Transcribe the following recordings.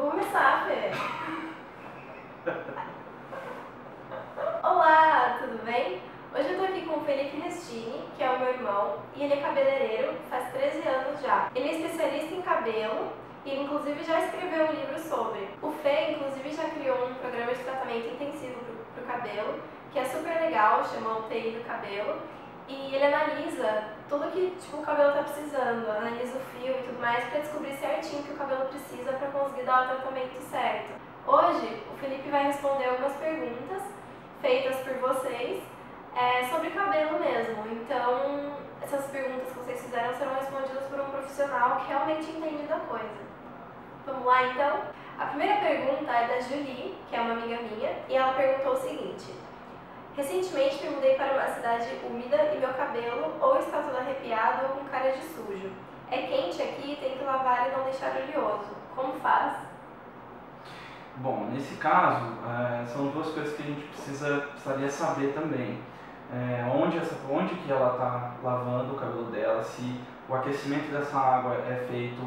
Vou começar, Fê. Olá, tudo bem? Hoje eu tô aqui com o Felipe Restini, que é o meu irmão, e ele é cabeleireiro faz 13 anos já. Ele é especialista em cabelo e inclusive já escreveu um livro sobre. O Fê, inclusive, já criou um programa de tratamento intensivo pro cabelo, que é super legal, chama o TI do cabelo. E ele analisa tudo que o cabelo tá precisando, analisa o fio e tudo mais para descobrir certinho o que o cabelo precisa para conseguir dar o tratamento certo. Hoje, o Felipe vai responder algumas perguntas feitas por vocês sobre cabelo mesmo. Então, essas perguntas que vocês fizeram serão respondidas por um profissional que realmente entende da coisa. Vamos lá, então? A primeira pergunta é da Julie, que é uma amiga minha, e ela perguntou o seguinte: recentemente me mudei para uma cidade úmida e meu cabelo ou está todo arrepiado ou com cara de sujo. É quente aqui e tem que lavar e não deixar oleoso. Como faz? Bom, nesse caso, são duas coisas que a gente precisaria saber também. Onde que ela está lavando o cabelo dela, se o aquecimento dessa água é feito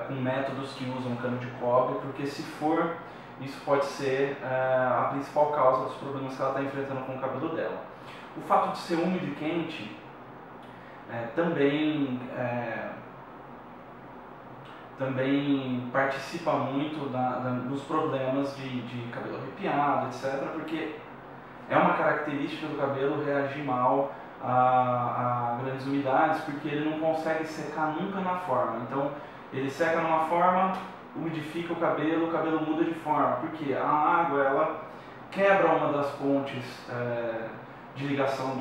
com métodos que usam cano de cobre, porque se for, isso pode ser a principal causa dos problemas que ela está enfrentando com o cabelo dela. O fato de ser úmido e quente também participa muito dos problemas de cabelo arrepiado, etc., porque é uma característica do cabelo reagir mal a grandes umidades, porque ele não consegue secar nunca na forma. Então, ele seca numa forma, umidifica o cabelo muda de forma, porque a água ela quebra uma das pontes de ligação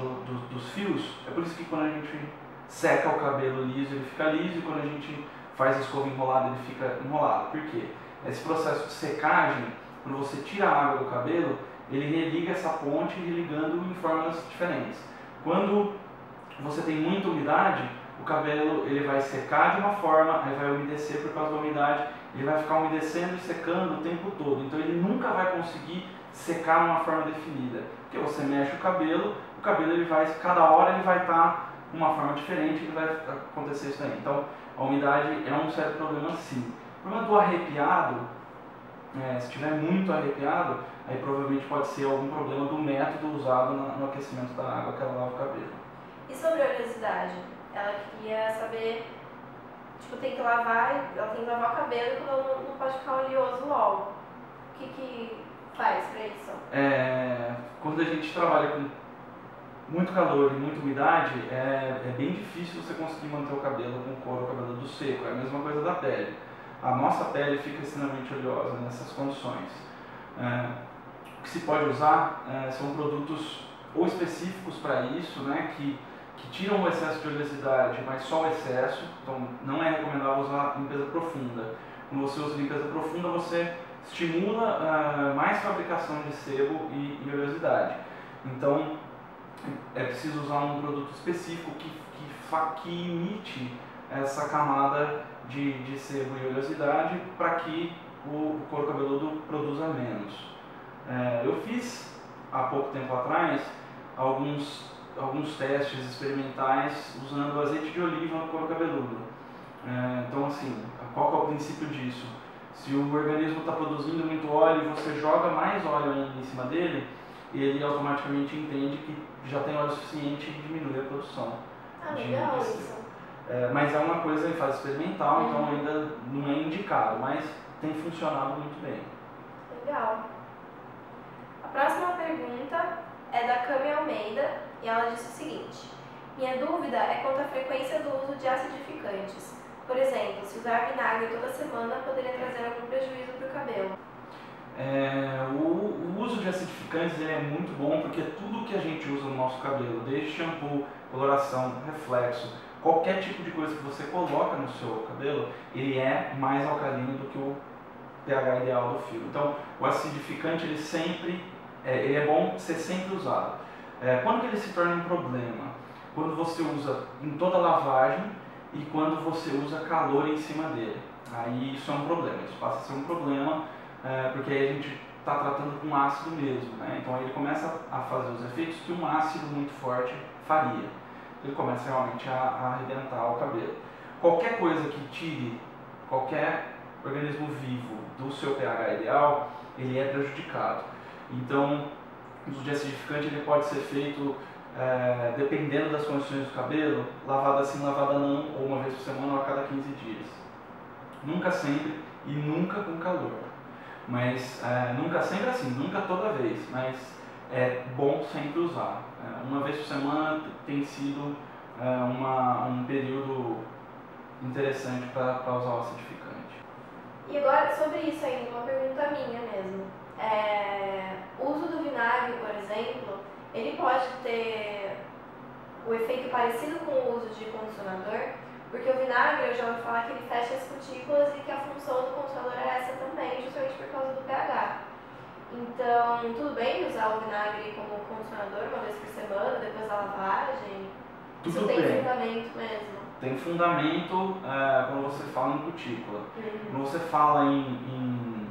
dos fios. É por isso que quando a gente seca o cabelo liso, ele fica liso, e quando a gente faz a escova enrolada, ele fica enrolado. Por quê? Esse processo de secagem, quando você tira a água do cabelo, ele religa essa ponte, religando em formas diferentes. Quando você tem muita umidade, o cabelo ele vai secar de uma forma, aí vai umedecer por causa da umidade, ele vai ficar umedecendo e secando o tempo todo. Então ele nunca vai conseguir secar de uma forma definida. Porque você mexe o cabelo ele vai, cada hora ele vai estar de uma forma diferente, e vai acontecer isso aí. Então a umidade é um sério problema, sim. O problema do arrepiado, se estiver muito arrepiado, aí provavelmente pode ser algum problema do método usado no aquecimento da água que ela lava o cabelo. E sobre a oleosidade? Ela queria saber, tem que lavar, ela tem que lavar o cabelo e ela não pode ficar oleoso logo. O que faz para isso? Quando a gente trabalha com muito calor e muita umidade, é bem difícil você conseguir manter o cabelo com o couro cabeludo seco. É a mesma coisa da pele. A nossa pele fica extremamente oleosa nessas condições. O que se pode usar são produtos ou específicos para isso, que tiram o excesso de oleosidade, mas só o excesso. Então não é recomendável usar limpeza profunda. Quando você usa limpeza profunda, você estimula mais fabricação de sebo e oleosidade. Então é preciso usar um produto específico que imite essa camada de sebo e oleosidade para que o couro cabeludo produza menos. Eu fiz há pouco tempo atrás alguns testes experimentais usando azeite de oliva no couro cabeludo. Então assim, qual que é o princípio disso? Se o organismo está produzindo muito óleo e você joga mais óleo ainda em cima dele, ele automaticamente entende que já tem óleo suficiente e diminui a produção. Legal isso. Mas é uma coisa em fase experimental, então ainda não é indicado, mas tem funcionado muito bem. Legal. A próxima pergunta é da Cami Almeida e ela disse o seguinte: minha dúvida é quanto à frequência do uso de acidificantes. Por exemplo, se usar vinagre toda semana poderia trazer algum prejuízo para o cabelo. O uso de acidificantes é muito bom porque tudo que a gente usa no nosso cabelo, desde shampoo, coloração, reflexo, qualquer tipo de coisa que você coloca no seu cabelo, ele é mais alcalino do que o pH ideal do fio. Então, o acidificante ele é bom ser sempre usado. Quando que ele se torna um problema? Quando você usa em toda a lavagem e quando você usa calor em cima dele. Aí isso é um problema, isso passa a ser um problema, porque aí a gente está tratando com ácido mesmo, Então aí ele começa a fazer os efeitos que um ácido muito forte faria. Ele começa realmente a arrebentar o cabelo. Qualquer coisa que tire qualquer organismo vivo do seu pH ideal, ele é prejudicado. Então, o uso de acidificante ele pode ser feito dependendo das condições do cabelo, lavada sim, lavada não, ou uma vez por semana ou a cada 15 dias. Nunca sempre e nunca com calor. Mas nunca sempre assim, nunca toda vez, mas é bom sempre usar. Uma vez por semana tem sido um período interessante para usar o acidificante. E agora, sobre isso ainda, uma pergunta minha mesmo. O uso do vinagre, por exemplo, ele pode ter o efeito parecido com o uso de condicionador? Porque o vinagre, eu já ouvi falar que ele fecha as cutículas e que a função do condicionador é essa também, justamente por causa do pH. Então, tudo bem usar o vinagre como condicionador uma vez por semana, depois da lavagem? Tudo Isso bem. tem fundamento mesmo? Tem fundamento quando você fala em cutícula. Quando você fala em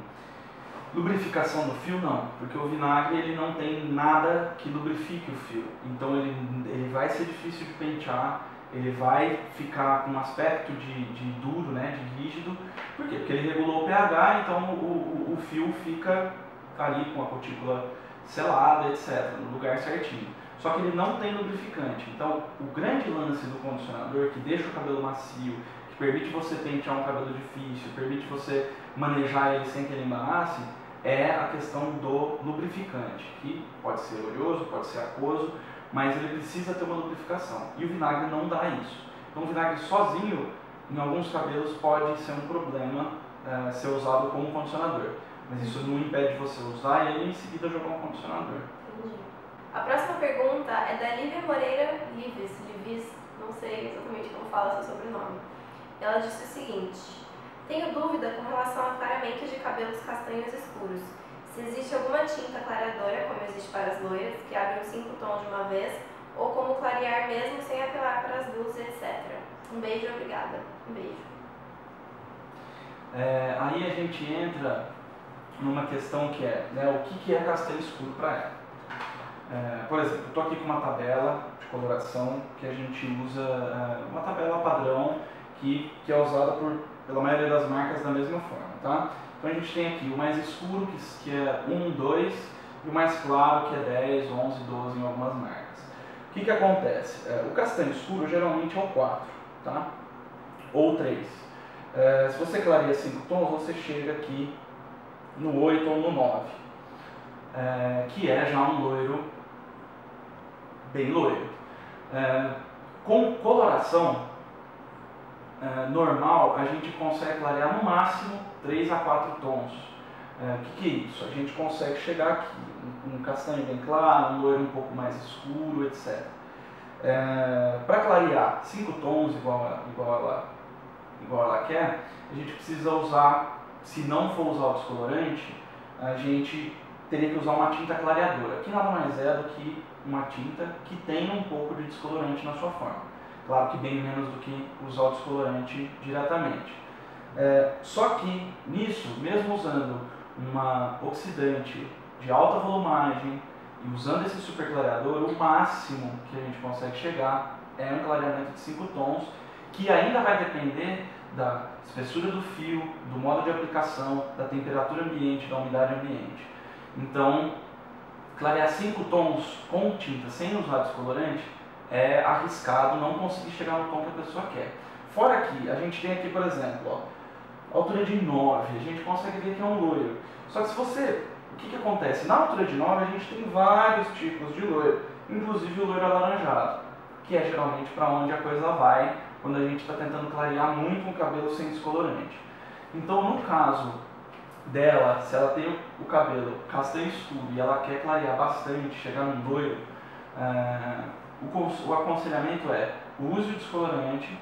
lubrificação do fio, não, porque o vinagre ele não tem nada que lubrifique o fio. Então ele vai ser difícil de pentear, ele vai ficar com um aspecto de duro, né, de rígido. Por quê? Porque ele regulou o pH, então o fio fica ali com a cutícula selada, etc., no lugar certinho. Só que ele não tem lubrificante. Então, o grande lance do condicionador, que deixa o cabelo macio, que permite você pentear um cabelo difícil, permite você manejar ele sem que ele embarace, é a questão do lubrificante, que pode ser oleoso, pode ser aquoso, mas ele precisa ter uma lubrificação. E o vinagre não dá isso. Então, o vinagre sozinho, em alguns cabelos, pode ser um problema ser usado como condicionador. Mas isso não impede você usar ele e em seguida jogar um condicionador. Entendi. A próxima pergunta é da Lívia Moreira Lives, não sei exatamente como fala seu sobrenome. Ela disse o seguinte: tenho dúvida com relação ao clareamento de cabelos castanhos escuros. Se existe alguma tinta clareadora, como existe para as loiras, que abre os 5 tons de uma vez, ou como clarear mesmo sem apelar para as luzes, etc. Um beijo e obrigada. Um beijo. Aí a gente entra numa questão que é, né, o que é castanho escuro para ela. Por exemplo, eu estou aqui com uma tabela de coloração que a gente usa, uma tabela padrão que é usada pela maioria das marcas da mesma forma, tá? Então a gente tem aqui o mais escuro, que é 1, 2, e o mais claro, que é 10, 11, 12 em algumas marcas. O que acontece? O castanho escuro geralmente é o 4, tá? Ou 3. Se você clareia 5 tons, você chega aqui no 8 ou no 9, que é já um loiro bem loiro. Com coloração normal, a gente consegue clarear no máximo 3 a 4 tons. O que é isso? A gente consegue chegar aqui, um castanho bem claro, um loiro um pouco mais escuro, etc. Para clarear 5 tons igual ela quer, a gente precisa usar, se não for usar o descolorante, a gente teria que usar uma tinta clareadora, que nada mais é do que uma tinta que tenha um pouco de descolorante na sua forma. Claro que bem menos do que usar o descolorante diretamente. Só que nisso, mesmo usando uma oxidante de alta volumagem e usando esse super clareador, o máximo que a gente consegue chegar é um clareamento de 5 tons, que ainda vai depender da espessura do fio, do modo de aplicação, da temperatura ambiente, da umidade ambiente. Então, clarear 5 tons com tinta sem usar descolorante é arriscado não conseguir chegar no tom que a pessoa quer. Fora que a gente tem aqui, por exemplo, altura de 9, a gente consegue ver que é um loiro. Só que se você... O que acontece? Na altura de 9 a gente tem vários tipos de loiro, inclusive o loiro alaranjado, que é geralmente para onde a coisa vai quando a gente está tentando clarear muito um cabelo sem descolorante. Então, no caso dela, se ela tem o cabelo castanho escuro e ela quer clarear bastante, chegar num loiro, o aconselhamento é o uso de descolorante,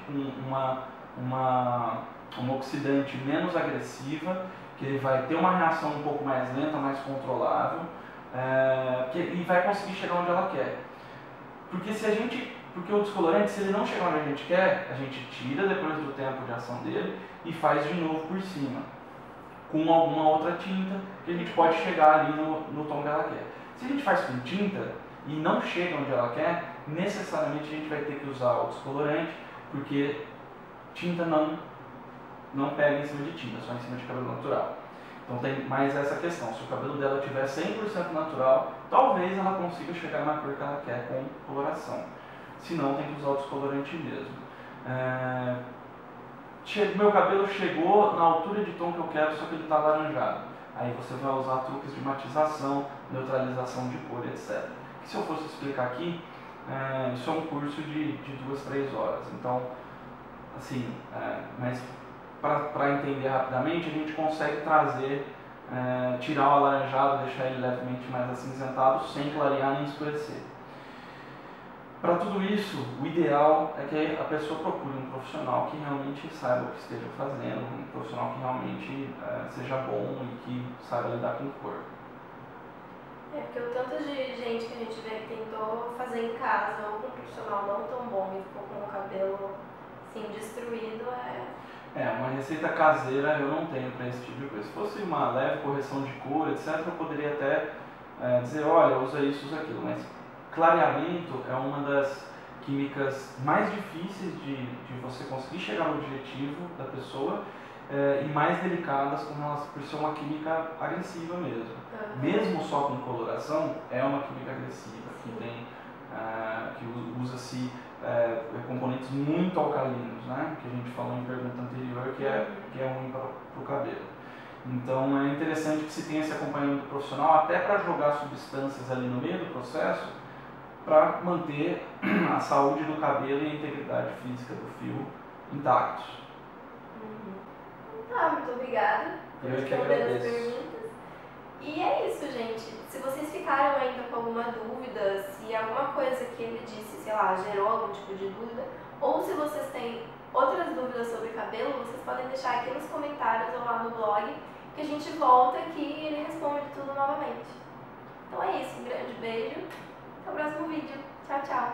uma oxidante menos agressiva, que ele vai ter uma reação um pouco mais lenta, mais controlável, e vai conseguir chegar onde ela quer. Porque o descolorante, se ele não chegar onde a gente quer, a gente tira depois do tempo de ação dele e faz de novo por cima, com alguma outra tinta que a gente pode chegar ali no tom que ela quer. Se a gente faz com tinta e não chega onde ela quer, necessariamente a gente vai ter que usar o descolorante, porque tinta não não pega em cima de tinta, só em cima de cabelo natural. Então tem mais essa questão, se o cabelo dela tiver 100% natural, talvez ela consiga chegar na cor que ela quer com coloração. Se não, tem que usar o descolorante mesmo. Meu cabelo chegou na altura de tom que eu quero, só que ele está alaranjado. Aí você vai usar truques de matização, neutralização de cor, etc. Que se eu fosse explicar aqui, isso é um curso de 2, 3 horas. Então, assim, mas para entender rapidamente, a gente consegue trazer, tirar o alaranjado, deixar ele levemente mais acinzentado, sem clarear nem escurecer. Para tudo isso, o ideal é que a pessoa procure um profissional que realmente saiba o que esteja fazendo, um profissional que realmente seja bom e que saiba lidar com cor. Porque o tanto de gente que a gente vê que tentou fazer em casa ou com um profissional não tão bom e ficou com o cabelo assim, destruído uma receita caseira eu não tenho para esse tipo de coisa. Se fosse uma leve correção de cor, etc., eu poderia até dizer, olha, usa isso, usa aquilo, mas clareamento é uma das químicas mais difíceis de você conseguir chegar no objetivo da pessoa e mais delicadas com relação, por ser uma química agressiva mesmo. Mesmo só com coloração, é uma química agressiva, que usa-se componentes muito alcalinos, né? Que a gente falou em pergunta anterior, que é ruim para o cabelo. Então é interessante que se tenha esse acompanhamento profissional até para jogar substâncias ali no meio do processo, para manter a saúde do cabelo e a integridade física do fio intactos. Tá, muito obrigada por responder as perguntas. E é isso, gente. Se vocês ficaram ainda com alguma dúvida, se alguma coisa que ele disse, sei lá, gerou algum tipo de dúvida, ou se vocês têm outras dúvidas sobre cabelo, vocês podem deixar aqui nos comentários ou lá no blog, que a gente volta aqui e ele responde tudo novamente. Então é isso, um grande beijo. Até o próximo vídeo. Tchau, tchau.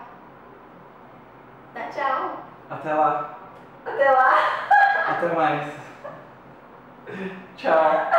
Dá tchau. Até lá. Até lá. Até mais. Tchau.